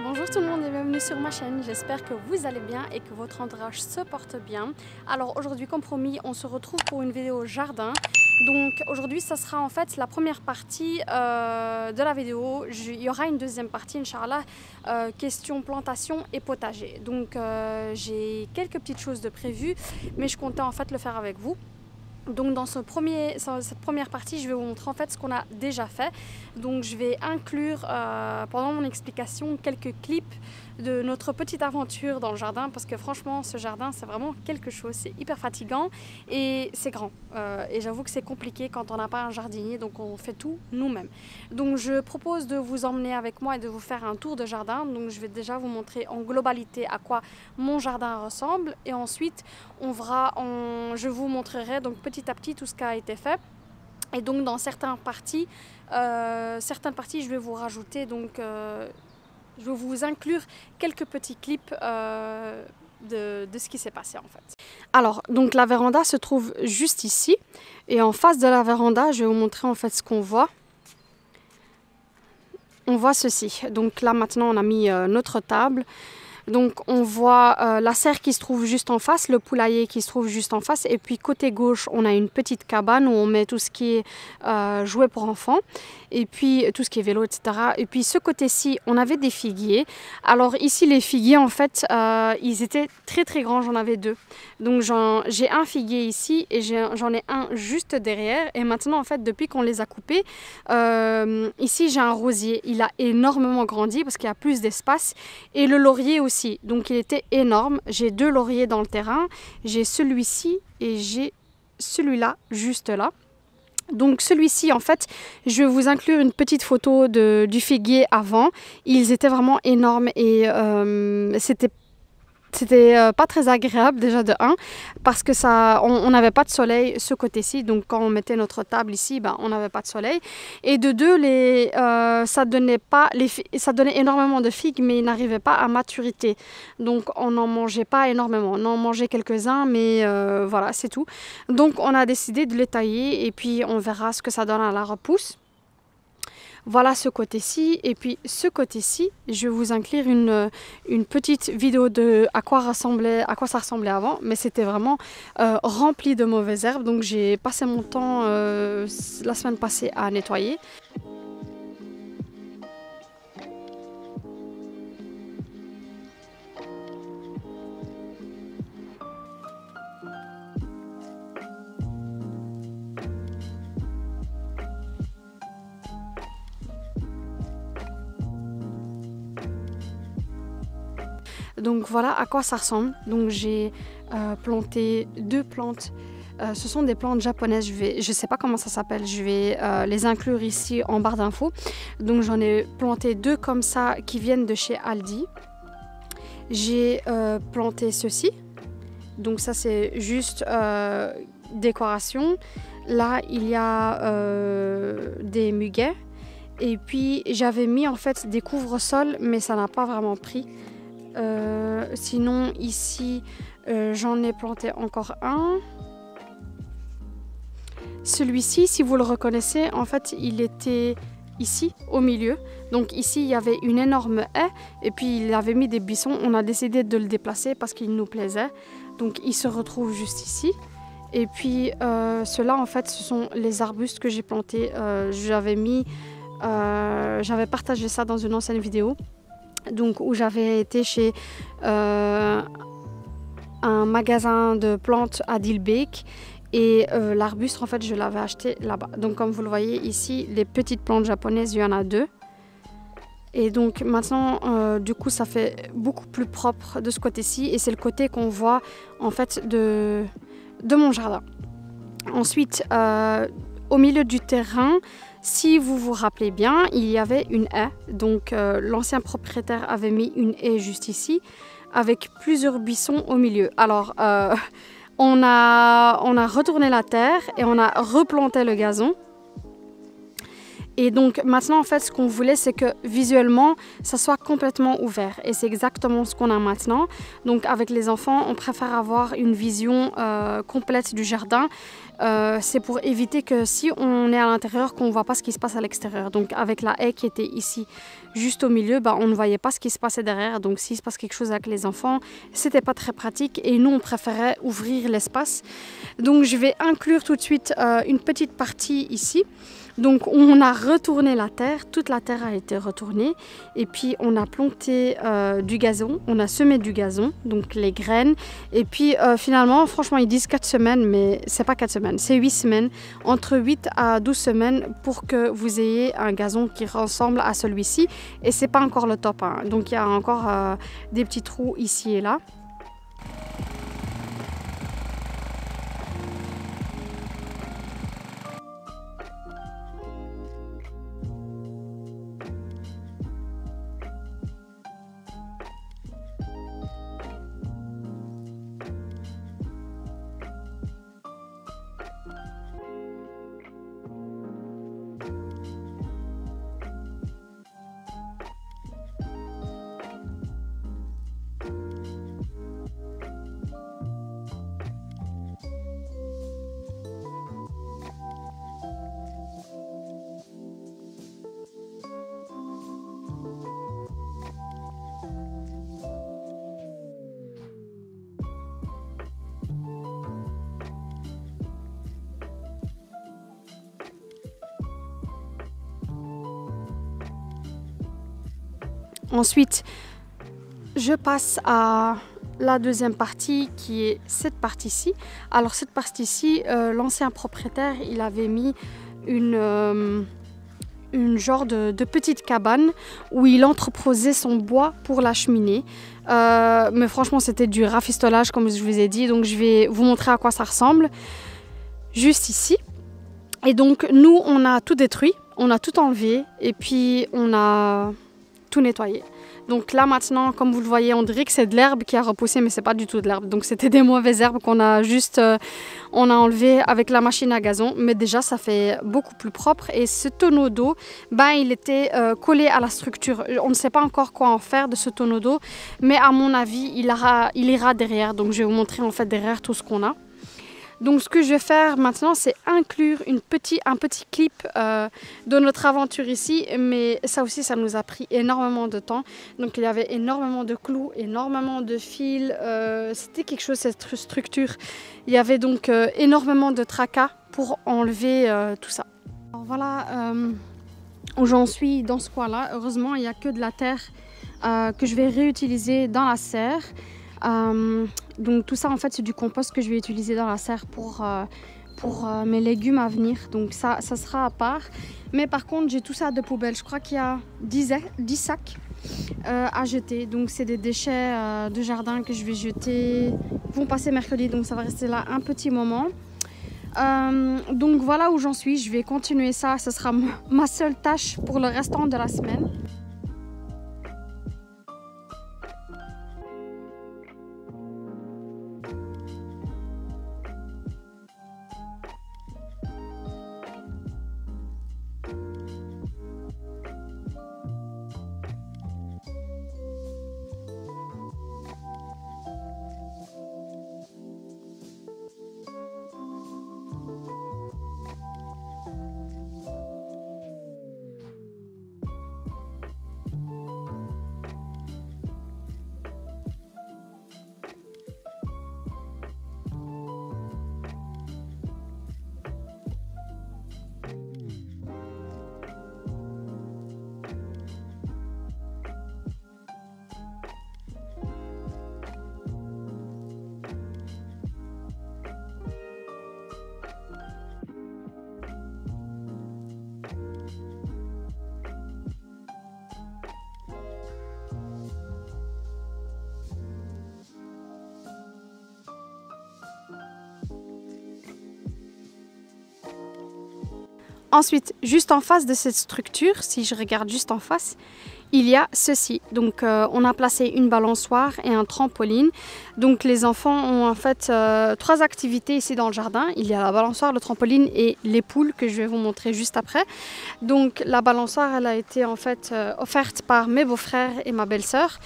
Bonjour tout le monde et bienvenue sur ma chaîne, j'espère que vous allez bien et que votre entourage se porte bien. Alors aujourd'hui, comme promis, on se retrouve pour une vidéo jardin. Donc aujourd'hui ça sera en fait la première partie de la vidéo. Il y aura une deuxième partie, Inch'Allah, question plantation et potager. Donc j'ai quelques petites choses de prévues, mais je comptais en fait le faire avec vous. Donc dans cette première partie, je vais vous montrer en fait ce qu'on a déjà fait. Donc je vais inclure pendant mon explication quelques clips de notre petite aventure dans le jardin, parce que franchement ce jardin c'est vraiment quelque chose, c'est hyper fatigant et c'est grand. Et j'avoue que c'est compliqué quand on n'a pas un jardinier, donc on fait tout nous-mêmes. Donc je propose de vous emmener avec moi et de vous faire un tour de jardin. Donc je vais déjà vous montrer en globalité à quoi mon jardin ressemble et ensuite je vous montrerai donc petit à petit tout ce qui a été fait. Et donc dans certaines parties je vais vous rajouter donc je vais vous inclure quelques petits clips de ce qui s'est passé en fait. Alors donc la véranda se trouve juste ici et en face de la véranda je vais vous montrer en fait ce qu'on voit. On voit ceci. Donc là maintenant on a mis notre table. Donc on voit la serre qui se trouve juste en face, le poulailler qui se trouve juste en face, et puis côté gauche on a une petite cabane où on met tout ce qui est jouet pour enfants, et puis tout ce qui est vélo, etc. Et puis ce côté-ci on avait des figuiers. Alors ici les figuiers en fait ils étaient très très grands, j'en avais deux. Donc j'ai un figuier ici et j'en ai un juste derrière, et maintenant en fait depuis qu'on les a coupés, ici j'ai un rosier, il a énormément grandi parce qu'il y a plus d'espace, et le laurier aussi. Donc il était énorme. J'ai deux lauriers dans le terrain. J'ai celui-ci et j'ai celui-là juste là. Donc celui-ci en fait, je vais vous inclure une petite photo du figuier avant. Ils étaient vraiment énormes et c'était pas très agréable déjà de 1 parce que on n'avait pas de soleil ce côté-ci, donc quand on mettait notre table ici, on n'avait pas de soleil, et de 2 ça donnait énormément de figues mais ils n'arrivaient pas à maturité, donc on n'en mangeait pas énormément, on en mangeait quelques-uns mais voilà c'est tout. Donc on a décidé de les tailler et puis on verra ce que ça donne à la repousse. Voilà ce côté-ci, et puis ce côté-ci, je vais vous inclure une petite vidéo de à quoi ça ressemblait avant, mais c'était vraiment rempli de mauvaises herbes, donc j'ai passé mon temps la semaine passée à nettoyer. Donc voilà à quoi ça ressemble. Donc j'ai planté 2 plantes. Ce sont des plantes japonaises. Je ne sais pas comment ça s'appelle. Je vais les inclure ici en barre d'infos. Donc j'en ai planté 2 comme ça qui viennent de chez Aldi. J'ai planté ceci. Donc ça c'est juste décoration. Là il y a des muguets. Et puis j'avais mis en fait des couvre-sols, mais ça n'a pas vraiment pris. Sinon ici j'en ai planté encore un. Celui-ci, si vous le reconnaissez, en fait, il était ici, au milieu. Donc ici, il y avait une énorme haie et puis il avait mis des buissons. On a décidé de le déplacer parce qu'il nous plaisait. Donc il se retrouve juste ici. Et puis ceux-là, en fait, ce sont les arbustes que j'ai plantés. J'avais partagé ça dans une ancienne vidéo. Donc où j'avais été chez un magasin de plantes à Dilbeek. Et l'arbuste, en fait, je l'avais acheté là-bas. Donc comme vous le voyez ici, les petites plantes japonaises, il y en a 2. Et donc maintenant, du coup, ça fait beaucoup plus propre de ce côté-ci. Et c'est le côté qu'on voit, en fait, de mon jardin. Ensuite, au milieu du terrain, si vous vous rappelez bien, il y avait une haie. Donc l'ancien propriétaire avait mis une haie juste ici, avec plusieurs buissons au milieu. Alors, on a retourné la terre et on a replanté le gazon. Et donc maintenant, en fait, ce qu'on voulait, c'est que visuellement, ça soit complètement ouvert. Et c'est exactement ce qu'on a maintenant. Donc avec les enfants, on préfère avoir une vision complète du jardin. C'est pour éviter que si on est à l'intérieur, qu'on ne voit pas ce qui se passe à l'extérieur. Donc avec la haie qui était ici, juste au milieu, on ne voyait pas ce qui se passait derrière. Donc s'il se passe quelque chose avec les enfants, c'était pas très pratique. Et nous, on préférait ouvrir l'espace. Donc je vais inclure tout de suite une petite partie ici. Donc on a retourné la terre, toute la terre a été retournée et puis on a planté du gazon, on a semé du gazon, donc les graines. Et puis finalement, franchement, ils disent 4 semaines, mais c'est pas 4 semaines, c'est 8 semaines, entre 8 à 12 semaines pour que vous ayez un gazon qui ressemble à celui-ci. Et c'est pas encore le top, hein. Donc il y a encore des petits trous ici et là. Ensuite, je passe à la deuxième partie qui est cette partie-ci. Alors cette partie-ci, l'ancien propriétaire, il avait mis une genre de petite cabane où il entreposait son bois pour la cheminée. Mais franchement, c'était du rafistolage comme je vous ai dit. Donc je vais vous montrer à quoi ça ressemble. Juste ici. Et donc nous, on a tout détruit, on a tout enlevé et puis on a tout nettoyé. Donc là maintenant, comme vous le voyez, on dirait que c'est de l'herbe qui a repoussé, mais c'est pas du tout de l'herbe. Donc c'était des mauvaises herbes qu'on a juste on a enlevé avec la machine à gazon. Mais déjà, ça fait beaucoup plus propre. Et ce tonneau d'eau, il était collé à la structure. On ne sait pas encore quoi en faire de ce tonneau d'eau, mais à mon avis, il ira derrière. Donc je vais vous montrer en fait derrière tout ce qu'on a. Donc ce que je vais faire maintenant, c'est inclure un petit clip de notre aventure ici. Mais ça aussi, ça nous a pris énormément de temps. Donc il y avait énormément de clous, énormément de fils. C'était quelque chose, cette structure. Il y avait donc énormément de tracas pour enlever tout ça. Alors voilà où j'en suis dans ce coin-là. Heureusement, il n'y a que de la terre que je vais réutiliser dans la serre. Donc tout ça en fait c'est du compost que je vais utiliser dans la serre pour mes légumes à venir. Donc ça sera à part. Mais par contre j'ai tout ça de poubelle. Je crois qu'il y a 10 sacs à jeter. Donc c'est des déchets de jardin que je vais jeter. Ils vont passer mercredi, donc ça va rester là un petit moment. Donc voilà où j'en suis. Je vais continuer ça. Ce sera ma seule tâche pour le restant de la semaine. Ensuite, juste en face de cette structure, si je regarde juste en face, il y a ceci. Donc on a placé une balançoire et un trampoline. Donc les enfants ont en fait 3 activités ici dans le jardin. Il y a la balançoire, le trampoline et les poules que je vais vous montrer juste après. Donc la balançoire, elle a été en fait offerte par mes beaux-frères et ma belle-sœur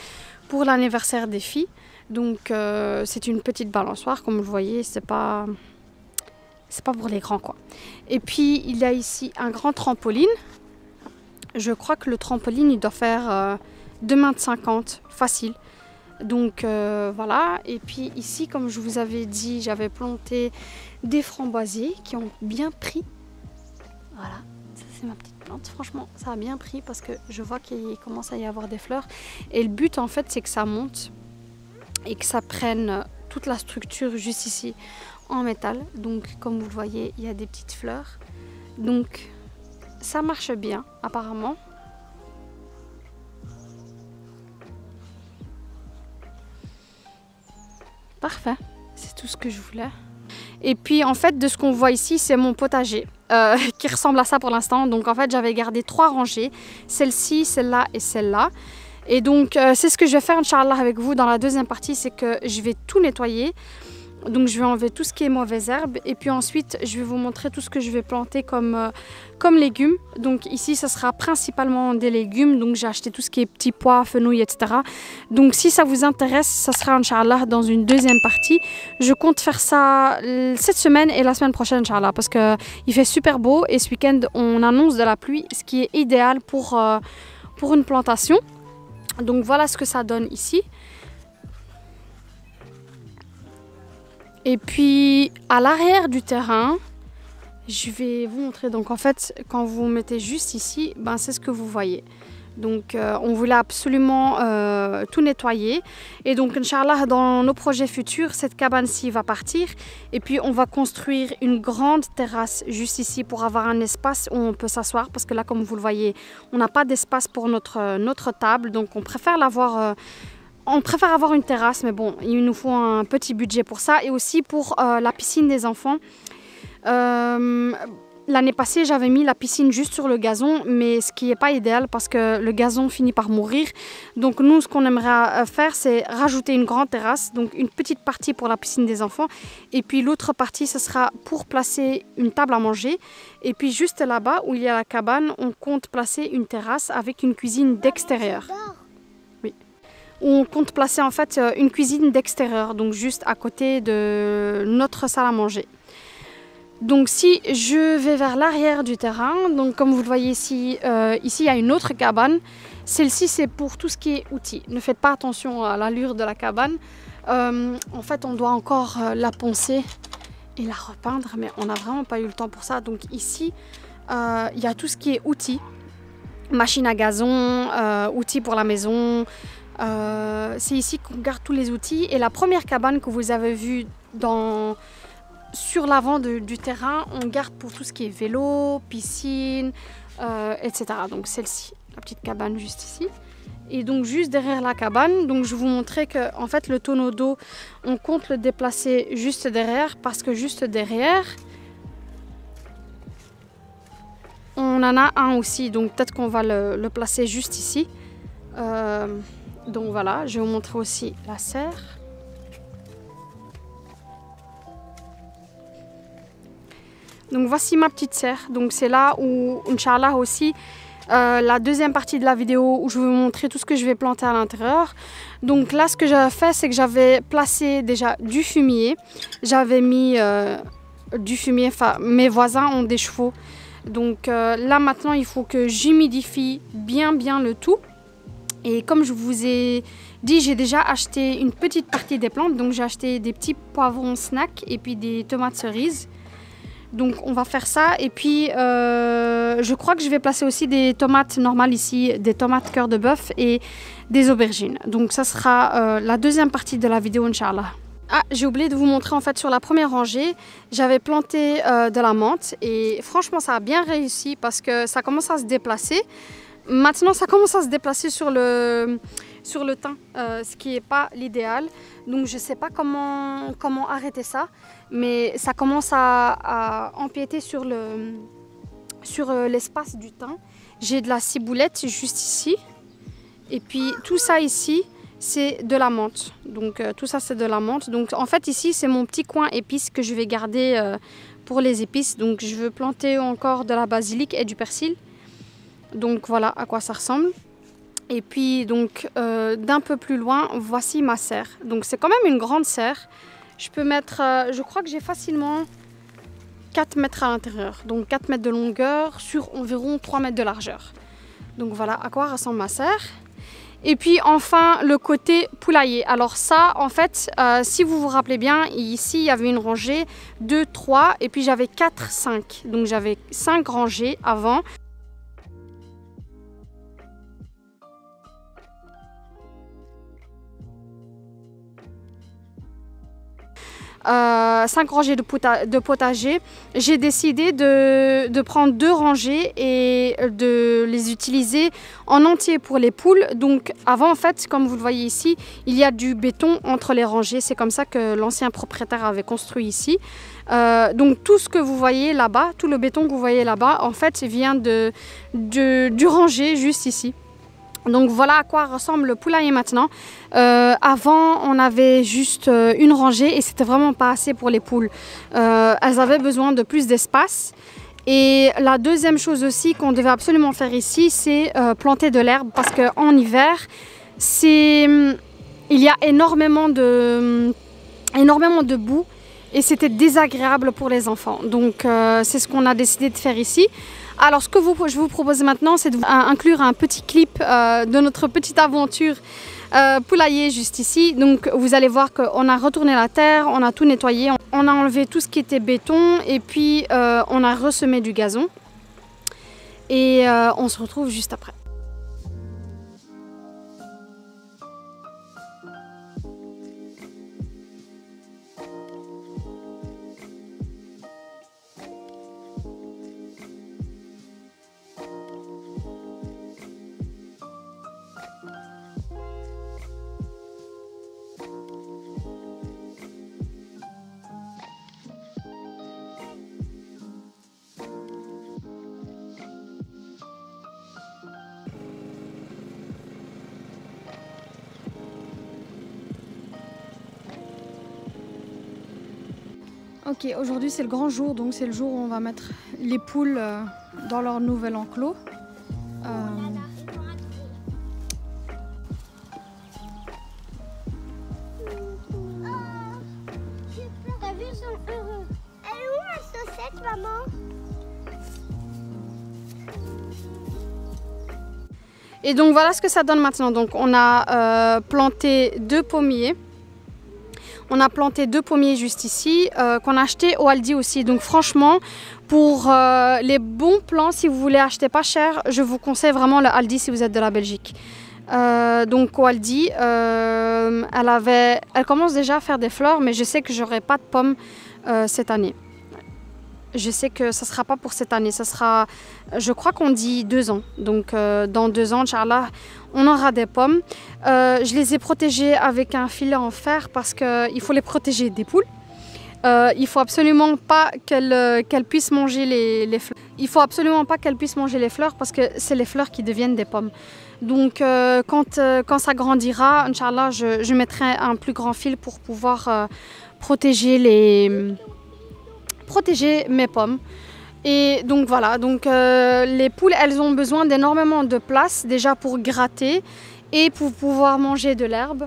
pour l'anniversaire des filles. Donc c'est une petite balançoire, comme vous le voyez, c'est pas pour les grands quoi. Et puis il y a ici un grand trampoline. Je crois que le trampoline, il doit faire 2,50 m facile. Donc voilà. Et puis ici, comme je vous avais dit, j'avais planté des framboisiers qui ont bien pris. Voilà, ça c'est ma petite plante. Franchement, ça a bien pris parce que je vois qu'il commence à y avoir des fleurs. Et le but en fait, c'est que ça monte et que ça prenne toute la structure juste ici en métal. Donc comme vous le voyez, il y a des petites fleurs. Donc ça marche bien apparemment. Parfait, c'est tout ce que je voulais. Et puis en fait de ce qu'on voit ici, c'est mon potager qui ressemble à ça pour l'instant. Donc en fait j'avais gardé 3 rangées, celle-ci, celle-là et celle-là. Et donc c'est ce que je vais faire Inch'Allah avec vous dans la deuxième partie, c'est que je vais tout nettoyer. Donc je vais enlever tout ce qui est mauvaises herbes et puis ensuite je vais vous montrer tout ce que je vais planter comme légumes. Donc ici ça sera principalement des légumes, donc j'ai acheté tout ce qui est petits pois, fenouil, etc. Donc si ça vous intéresse, ça sera Inch'Allah dans une deuxième partie. Je compte faire ça cette semaine et la semaine prochaine Inch'Allah parce qu'il fait super beau et ce week-end on annonce de la pluie, ce qui est idéal pour une plantation. Donc voilà ce que ça donne ici. Et puis à l'arrière du terrain, je vais vous montrer. Donc en fait, quand vous mettez juste ici, ben, c'est ce que vous voyez. Donc on voulait absolument tout nettoyer. Et donc Inch'Allah, dans nos projets futurs, cette cabane-ci va partir. Et puis on va construire une grande terrasse juste ici pour avoir un espace où on peut s'asseoir. Parce que là, comme vous le voyez, on n'a pas d'espace pour notre table. Donc on préfère l'avoir... On préfère avoir une terrasse, mais bon, il nous faut un petit budget pour ça. Et aussi pour la piscine des enfants. L'année passée, j'avais mis la piscine juste sur le gazon, mais ce qui n'est pas idéal parce que le gazon finit par mourir. Donc nous, ce qu'on aimerait faire, c'est rajouter une grande terrasse, donc une petite partie pour la piscine des enfants. Et puis l'autre partie, ce sera pour placer une table à manger. Et puis juste là-bas, où il y a la cabane, on compte placer une terrasse avec une cuisine d'extérieur. On compte placer en fait une cuisine d'extérieur, donc juste à côté de notre salle à manger. Donc si je vais vers l'arrière du terrain, donc comme vous le voyez ici, ici il y a une autre cabane. Celle-ci c'est pour tout ce qui est outils. Ne faites pas attention à l'allure de la cabane. En fait on doit encore la poncer et la repeindre, mais on n'a vraiment pas eu le temps pour ça. Donc ici il y a tout ce qui est outils, machine à gazon, outils pour la maison. C'est ici qu'on garde tous les outils. Et la première cabane que vous avez vue sur l'avant du terrain, on garde pour tout ce qui est vélo, piscine, etc. Donc celle-ci, la petite cabane juste ici. Et donc juste derrière la cabane, donc je vous montrais que en fait le tonneau d'eau, on compte le déplacer juste derrière parce que juste derrière, on en a un aussi. Donc peut-être qu'on va le placer juste ici. Donc voilà, je vais vous montrer aussi la serre. Donc voici ma petite serre. Donc c'est là où, Inch'Allah aussi, la deuxième partie de la vidéo où je vais vous montrer tout ce que je vais planter à l'intérieur. Donc là, ce que j'avais fait, c'est que j'avais placé déjà du fumier. J'avais mis du fumier, enfin mes voisins ont des chevaux. Donc là maintenant, il faut que j'humidifie bien le tout. Et comme je vous ai dit, j'ai déjà acheté une petite partie des plantes. Donc j'ai acheté des petits poivrons snack et puis des tomates cerises. Donc on va faire ça. Et puis je crois que je vais placer aussi des tomates normales ici, des tomates cœur de bœuf et des aubergines. Donc ça sera la deuxième partie de la vidéo, Inch'Allah. Ah, j'ai oublié de vous montrer en fait sur la première rangée, j'avais planté de la menthe. Et franchement ça a bien réussi parce que ça commence à se déplacer. Maintenant, ça commence à se déplacer sur le thym, ce qui n'est pas l'idéal. Donc, je ne sais pas comment arrêter ça, mais ça commence à empiéter sur sur l'espace du thym, j'ai de la ciboulette juste ici. Et puis tout ça ici, c'est de la menthe. Donc tout ça, c'est de la menthe. Donc en fait, ici, c'est mon petit coin épices que je vais garder pour les épices. Donc je veux planter encore de la basilic et du persil. Donc voilà à quoi ça ressemble. Et puis donc d'un peu plus loin, voici ma serre. Donc c'est quand même une grande serre. Je peux mettre, je crois que j'ai facilement 4 mètres à l'intérieur. Donc 4 mètres de longueur sur environ 3 mètres de largeur. Donc voilà à quoi ressemble ma serre. Et puis enfin le côté poulailler. Alors ça en fait, si vous vous rappelez bien, ici il y avait une rangée 2, 3 et puis j'avais 4, 5. Donc j'avais 5 rangées avant. 5 rangées de potager. J'ai décidé de prendre 2 rangées et de les utiliser en entier pour les poules. Donc avant en fait, comme vous le voyez ici, il y a du béton entre les rangées. C'est comme ça que l'ancien propriétaire avait construit ici. Donc tout ce que vous voyez là-bas, tout le béton que vous voyez là-bas, en fait vient du rangé juste ici. Donc voilà à quoi ressemble le poulailler maintenant. Avant on avait juste une rangée et c'était vraiment pas assez pour les poules. Elles avaient besoin de plus d'espace. Et la deuxième chose aussi qu'on devait absolument faire ici, c'est planter de l'herbe parce qu'en hiver, il y a énormément de boue et c'était désagréable pour les enfants. Donc c'est ce qu'on a décidé de faire ici. Alors ce que je vous propose maintenant, c'est d'inclure un petit clip de notre petite aventure poulailler juste ici. Donc vous allez voir qu'on a retourné la terre, on a tout nettoyé, on a enlevé tout ce qui était béton et puis on a ressemé du gazon. Et on se retrouve juste après. Ok, aujourd'hui c'est le grand jour, donc c'est le jour où on va mettre les poules dans leur nouvel enclos. T'as vu, ils sont heureux. Elle est où ma saucette, maman? Et donc voilà ce que ça donne maintenant. Donc on a planté 2 pommiers. On a planté 2 pommiers juste ici, qu'on a acheté au Aldi aussi. Donc franchement, pour les bons plants, si vous voulez acheter pas cher, je vous conseille vraiment le Aldi si vous êtes de la Belgique. Donc au Aldi, elle commence déjà à faire des fleurs, mais je sais que j'aurai pas de pommes cette année. Je sais que ça ne sera pas pour cette année, ça sera, je crois qu'on dit 2 ans. Donc dans 2 ans, Inch'Allah, on aura des pommes. Je les ai protégées avec un filet en fer parce qu'il faut les protéger des poules. Il ne faut absolument pas qu'elles puissent manger les fleurs. Il faut absolument pas qu'elles puissent manger les fleurs parce que c'est les fleurs qui deviennent des pommes. Donc quand ça grandira, Inch'Allah, je mettrai un plus grand fil pour pouvoir protéger mes pommes. Et donc voilà, donc les poules, elles ont besoin d'énormément de place déjà pour gratter et pour pouvoir manger de l'herbe.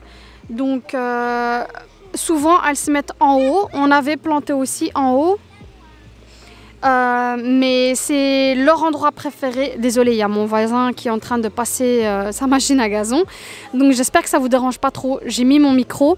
Donc souvent elles se mettent en haut. On avait planté aussi en haut, mais c'est leur endroit préféré. Désolée, il y a mon voisin qui est en train de passer sa machine à gazon. Donc j'espère que ça vous dérange pas trop. J'ai mis mon micro.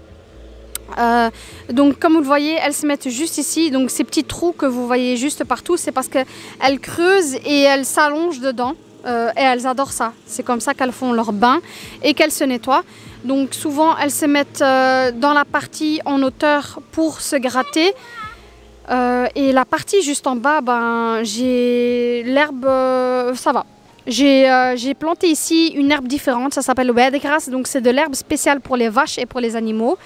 Donc comme vous le voyez, elles se mettent juste ici. Donc ces petits trous que vous voyez juste partout, c'est parce qu'elles creusent et elles s'allongent dedans. Et elles adorent ça. C'est comme ça qu'elles font leur bain et qu'elles se nettoient. Donc souvent elles se mettent dans la partie en hauteur pour se gratter. Et la partie juste en bas, ben, j'ai l'herbe, ça va. J'ai planté ici une herbe différente, ça s'appelle le Bédegras, donc c'est de l'herbe spéciale pour les vaches et pour les animaux.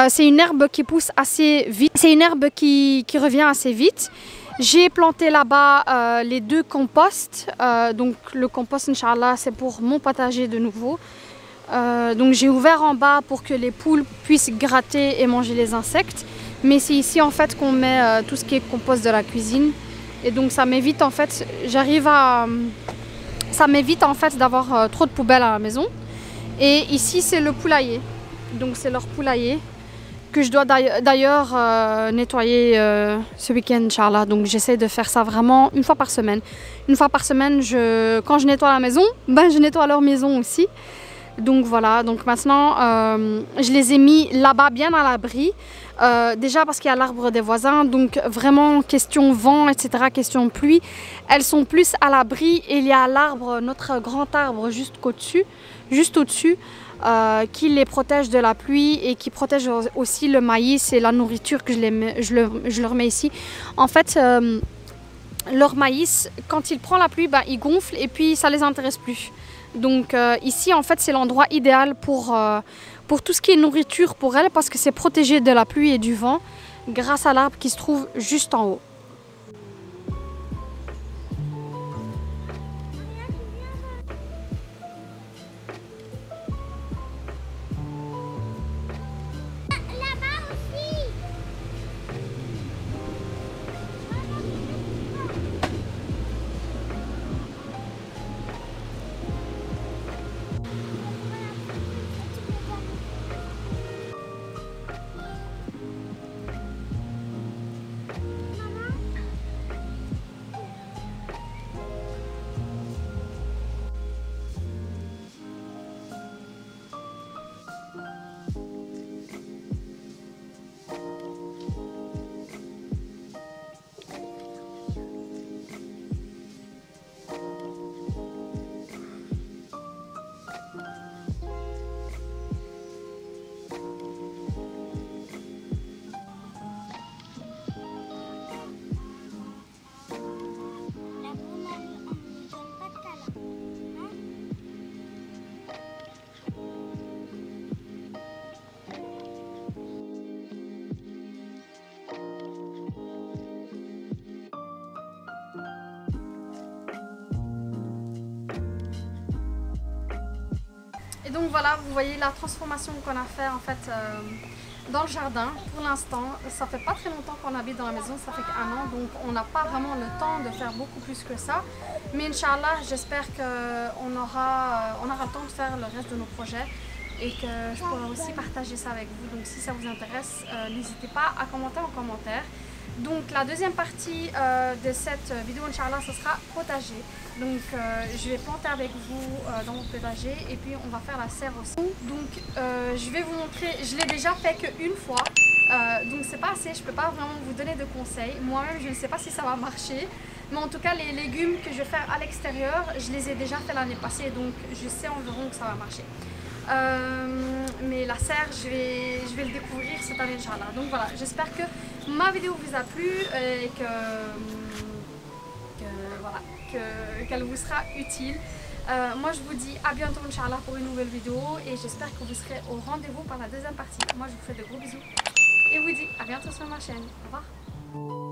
C'est une herbe qui pousse assez vite, c'est une herbe qui revient assez vite J'ai planté là-bas les 2 composts. Donc le compost, Inch'Allah, c'est pour mon potager de nouveau. Donc j'ai ouvert en bas pour que les poules puissent gratter et manger les insectes. Mais c'est ici en fait qu'on met tout ce qui est compost de la cuisine. Et donc ça m'évite en fait, d'avoir trop de poubelles à la maison. Et ici c'est le poulailler. Donc c'est leur poulailler que je dois d'ailleurs nettoyer ce week-end, Inch'Allah. Donc j'essaie de faire ça vraiment une fois par semaine. Une fois par semaine, quand je nettoie la maison, ben, je nettoie leur maison aussi. Donc voilà, donc maintenant je les ai mis là-bas bien à l'abri. Déjà parce qu'il y a l'arbre des voisins, donc vraiment question vent, etc., question pluie, elles sont plus à l'abri. Et il y a l'arbre, notre grand arbre juste au-dessus, qui les protège de la pluie et qui protège aussi le maïs et la nourriture que je leur mets ici. En fait, leur maïs, quand il prend la pluie, bah, il gonfle et puis ça les intéresse plus. Donc ici, en fait, c'est l'endroit idéal pour tout ce qui est nourriture pour elles parce que c'est protégé de la pluie et du vent grâce à l'arbre qui se trouve juste en haut. Et donc voilà, vous voyez la transformation qu'on a fait en fait dans le jardin. Pour l'instant, ça fait pas très longtemps qu'on habite dans la maison, ça fait qu'1 an, donc on n'a pas vraiment le temps de faire beaucoup plus que ça. Mais Inch'Allah, j'espère qu'on aura le temps de faire le reste de nos projets et que je pourrai aussi partager ça avec vous. Donc si ça vous intéresse, n'hésitez pas à commenter en commentaire. Donc la deuxième partie de cette vidéo, Inch'Allah, ce sera potager. Donc je vais planter avec vous dans mon potager et puis on va faire la serre aussi. Donc je vais vous montrer, je l'ai déjà fait qu'une fois, donc c'est pas assez, je peux pas vraiment vous donner de conseils. Moi-même je ne sais pas si ça va marcher, mais en tout cas les légumes que je vais faire à l'extérieur, je les ai déjà fait l'année passée, donc je sais environ que ça va marcher. Mais la serre, je vais le découvrir cette année, Inch'Allah. Donc voilà, j'espère que ma vidéo vous a plu et qu'elle vous sera utile. Moi je vous dis à bientôt, Inch'Allah, pour une nouvelle vidéo et j'espère que vous serez au rendez-vous par la deuxième partie. Moi je vous fais de gros bisous et vous dis à bientôt sur ma chaîne. Au revoir.